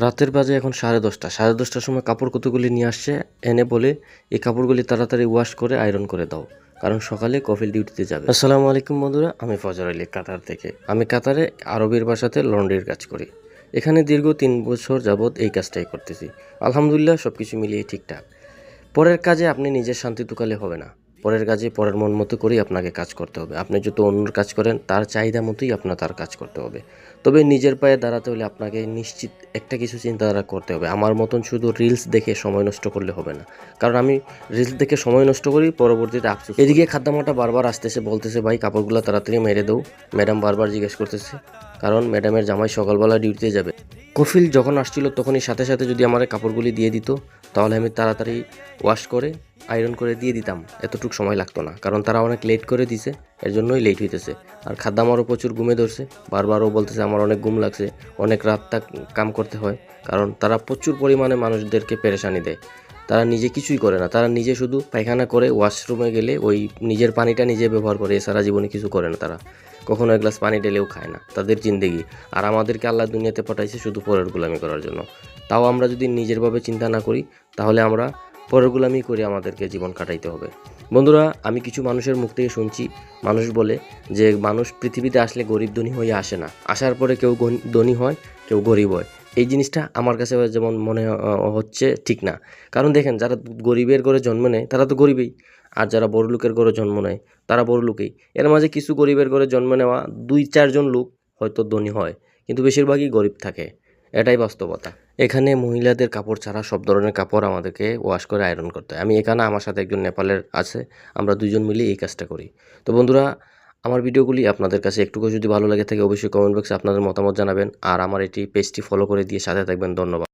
রাতের বাজে এখন 10:30। 10:30টার সময় কাপড় কতগুলি নিয়ে আসছে, এনে বলে এই কাপড়গুলি তাড়াতাড়ি ওয়াশ করে আয়রন করে দাও, কারণ সকালে কফিল ডিউটিতে যাবে। আসসালামু আলাইকুম বন্ধুরা, আমি ফজর আলী কাতার থেকে। আমি কাতারে আরবের ভাষাতে লন্ড্রির কাজ করি। এখানে দীর্ঘ 3 বছর যাবৎ এই কাজটাই করতেছি। আলহামদুলিল্লাহ সব কিছু মিলিয়ে ঠিকঠাক। পরের কাজে আপনি নিজের শান্তি তুকালে হবে না। পরের কাজে পরের মন মতো করেই আপনাকে কাজ করতে হবে। আপনি যত অন্যর কাজ করেন তার চাহিদা মতোই আপনার তার কাজ করতে হবে। তবে নিজের পায়ে দাঁড়াতে হলে আপনাকে নিশ্চিত একটা কিছু চিন্তাধারা করতে হবে। আমার মতন শুধু রিলস দেখে সময় নষ্ট করলে হবে না, কারণ আমি রিলস দেখে সময় নষ্ট করি, পরবর্তীতে আফসোস। এদিকে খাদ্দামাটা বারবার আসতেছে, বলতেছে ভাই কাপড়গুলো তাড়াতাড়ি মেরে দাও। ম্যাডাম বারবার জিজ্ঞেস করতেছে, কারণ ম্যাডামের জামাই সকালবেলা ডিউটিতে যাবে। কফিল যখন আসছিল তখনই সাথে সাথে যদি আমার কাপড়গুলি দিয়ে দিত, তাহলে আমি তাড়াতাড়ি ওয়াশ করে আয়রন করে দিয়ে দিতাম, এতটুকু সময় লাগতো না। কারণ তারা অনেক লেট করে দিছে, এর জন্যই লেট হইতেছে। আর খাদ্দামারও প্রচুর ঘুমে ধরছে, বারবারও বলতেছে আমার অনেক ঘুম লাগছে, অনেক রাত তাক কাম করতে হয়। কারণ তারা প্রচুর পরিমাণে মানুষদেরকে পেরেশানি দেয়। তারা নিজে কিছুই করে না, তারা নিজে শুধু পায়খানা করে ওয়াশরুমে গেলে ওই নিজের পানিটা নিজে ব্যবহার করে, এছাড়া জীবনে কিছু করে না। তারা কখনো এক গ্লাস পানি ঢেলেও খায় না, তাদের জিন্দেগি। আর আমাদেরকে আল্লাহ দুনিয়াতে পাঠাইছে শুধু পরের গোলামি করার জন্য। তাও আমরা যদি নিজেরভাবে চিন্তা না করি, তাহলে আমরা পরের গোলামি করে আমাদেরকে জীবন কাটাইতে হবে। বন্ধুরা, আমি কিছু মানুষের মুখ থেকে শুনছি, মানুষ বলে যে মানুষ পৃথিবীতে আসলে গরিব ধনী হয়ে আসে না, আসার পরে কেউ ধনী হয়, কেউ গরিব হয়। এই জিনিসটা আমার কাছে যেমন মনে হচ্ছে ঠিক না। কারণ দেখেন, যারা গরিবের ঘরে জন্ম নেয় তারা তো গরিবই, আর যারা বড় লোকের ঘরে জন্ম নেয় তারা বড় লোকেই। এর মাঝে কিছু গরিবের ঘরে জন্ম নেওয়া 2-4 জন লোক হয়তো ধনী হয়, কিন্তু বেশিরভাগই গরিব থাকে। এটাই বাস্তবতা। এখানে মহিলাদের কাপড় ছাড়া সব ধরনের কাপড় আমাদেরকে ওয়াশ করে আয়রন করতে হয়। আমি এখানে, আমার সাথে একজন নেপালের আছে, আমরা দুজন মিলে এই কাজটা করি। তো বন্ধুরা, আমার ভিডিওগুলি আপনাদের কাছে একটুকু যদি ভালো লাগে থাকে, অবশ্যই কমেন্ট বক্সে আপনাদের মতামত জানাবেন, আর আমার এটি পেজটি ফলো করে দিয়ে সাথে থাকবেন। ধন্যবাদ।